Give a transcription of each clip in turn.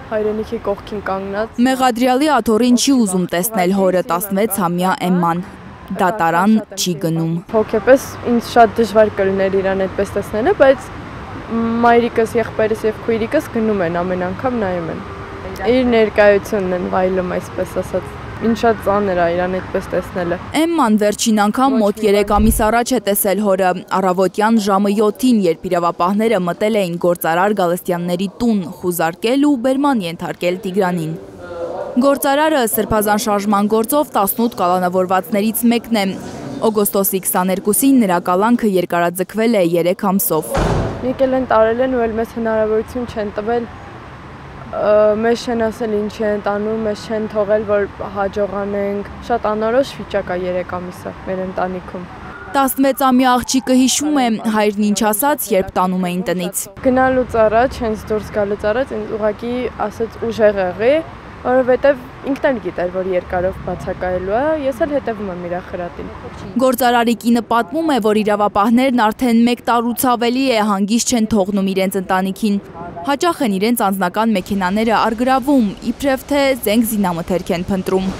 Հայրենիքի կողքին կանգնած։ Մեղադրյալի աթոռին չի ուզում տեսնել հորը 16-ամյա Էմման։ Դատարան չի գնում։ Հոգեպես ինձ շատ դժվար կլիներ իրան այդպես տեսնելը, բայց մայրիկս, եղբայրս եւ քույրիկս գնում են ամեն անգամ նայում են։ Իր ներկայությունն են վայելում, այսպես ասած։ Ինձ շատ ծանր է իրան այդպես տեսնելը։ Էմման վերջին անգամ մոտ 3 ամիս առաջ է տեսել հորը, առավոտյան ժամը 7-ին, երբ իրավապահները մտել էին գործարար Գալստյանների տուն, խուզարկել ու բերման ենթարկել Տիգրանին։ Գործարարը սրբազան շարժման գործով 18 կալանավորվածներից մեկն է։ Օգոստոսի 22-ին նրա կալանքը երկարաձգվել է 3 ամսով։ Եկել են տարել են ու էլ մեզ հնարավորություն չեն տվել, մեզ չեն ասել ինչ են տանում, մեզ չեն թողել, որ հաջողանենք։ Շատ անորոշ վիճակ է 3 ամիսը մեր ընտանիքում։ 16-ամյա աղջիկը հիշում է, հայրն ինչ ասաց, երբ տանում էին տնից։ Գնալուց առաջ, հենց դուրս գալուց առաջ, ինձ ուղղակի ասաց ուժեղ եղի, որովհետև ինքն էլ գիտեր, որ երկարով բացակայելու է, ես էլ հետևում եմ իր խրատին։ Գործարարի կինը պատմում է, որ իրավապահներն արդեն 1 տարուց ավելի է հանգիստ չեն թողնում իրենց ընտանիքին։ Հաճախ են իրենց անձնական մեքենաները արգրավում, իբրև թե զենք զինամթերք են փնտրում։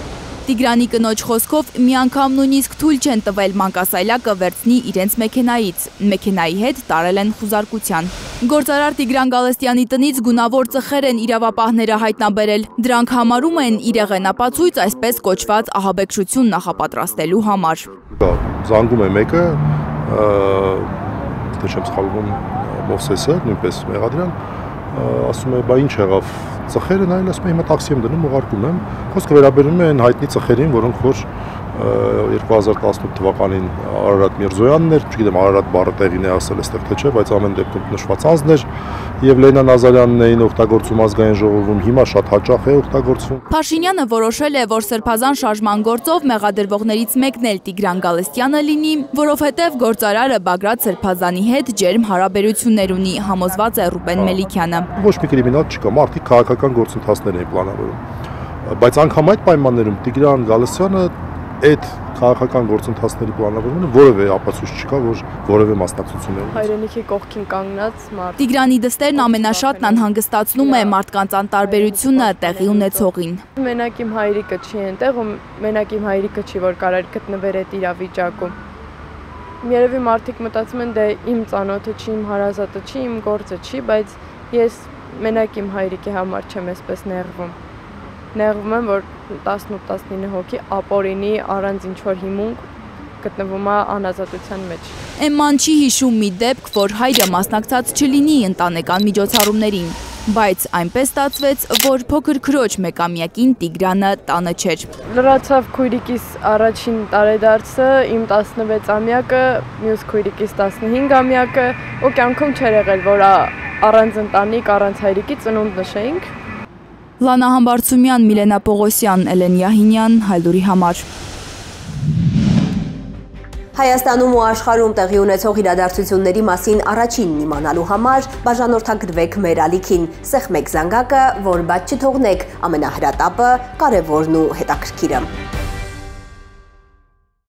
Տիգրանի կնոջ խոսքով մի անգամ նույնիսկ թույլ չեն տվել մանկասայլակը վերցնի իրենց մեքենայից, մեքենայի հետ տարել են խուզարկության։ Գործարար Տիգրան Գալստյանի տնից գունավոր ծխեր են իրավապահները հայտնաբերել, դրանք համարում են իրեղենապացույց այսպես կոչված ահաբեկչություն նախապատրաստելու համար։ Զանգում է մեկը, թե չեմ սխալվում Մովսեսը, նույնպես Մեղադրյան, ասում է, բա ինչ եղավ, ծխերը նայել, ասում է, հիմա տաքսի եմ դնում, ուղարկում եմ։ Խոսքը վերաբերում է այն հայտնի ծխերին, որոնք որ 2018 թվականին Արարատ Միրզոյանն էր, չգիտեմ Արարատ բառը տեղին է ասել այստեղ թե չէ, բայց ամեն դեպքում նշված անձն էր, եւ Լենա Նազարյանն էին օգտագործում ազգային ժողովում, հիմա շատ հաճախ է օգտագործվում։ Փաշինյանը որոշել է, որ սրբազան շարժման գործով մեղադրվողներից մեկն էլ Տիգրան Գալստյանը լինի, որովհետև գործարարը Բագրատ Սրբազանի հետ ջերմ հարաբերություններ ունի, համոզված է Ռուբեն Մելիքյանը։ Ոչ մի կրիմինալ չկա, մարդիկ քաղաքական գործընթացներ են պլանավորում, բայց անգամ այդ պայմաններում Տիգրան Գալստյանը այդ քաղաքական գործընթացների պլանավորումը որևէ ապացույց չկա, որ որևէ մասնակցություն ունի։ Հայրենիքի կողքին կանգնած մարդ։ Տիգրանի դստերն ամենաշատն անհանգստացնում է մարդկանց անտարբերությունը տեղի ունեցողին։ Մենակ իմ հայրիկը չի այնտեղ, ու մենակ իմ հայրիկը չի, որ կարող գտնվեր այդ իրավիճակում։ Երևի մարդիկ մտածում են, դե իմ ծանոթը չի, իմ հարազատը չի, իմ գործը չի, բայց ես մենակ իմ հայրիկի համար չեմ այսպես նեղվում։ Նեղվում եմ, որ 18-19 հոգի ապօրինի առանց ինչ-որ հիմունք գտնվում է անազատության մեջ։ Էմման չի հիշում մի դեպք, որ հայրը մասնակցած չլինի ընտանեկան միջոցառումներին, բայց այնպես ստացվեց, որ փոքր քրոջ մեկամյակին Տիգրանը տանը չէր։ Լրացավ քույրիկիս առաջին տարեդարձը, իմ 16-ամյակը, մյուս քույրիկիս 15-ամյակը, ու կյանքում չէր եղել, որ առանց ընտանիք, առանց հայրիկի ծնունդ նշեինք։ Լանա Համբարձումյան, Միլենա Պողոսյան, Էլեն Յահինյան, Հայլուրի համար։ Հայաստանում ու աշխարհում տեղի ունեցող իրադարձությունների մասին առաջինն իմանալու համար բաժանորդագրվեք մեր ալիքին, սեղմեք զանգակը, որ բաց չթողնեք ամենահրատապը, կարևորն ու հետաքրքիրը։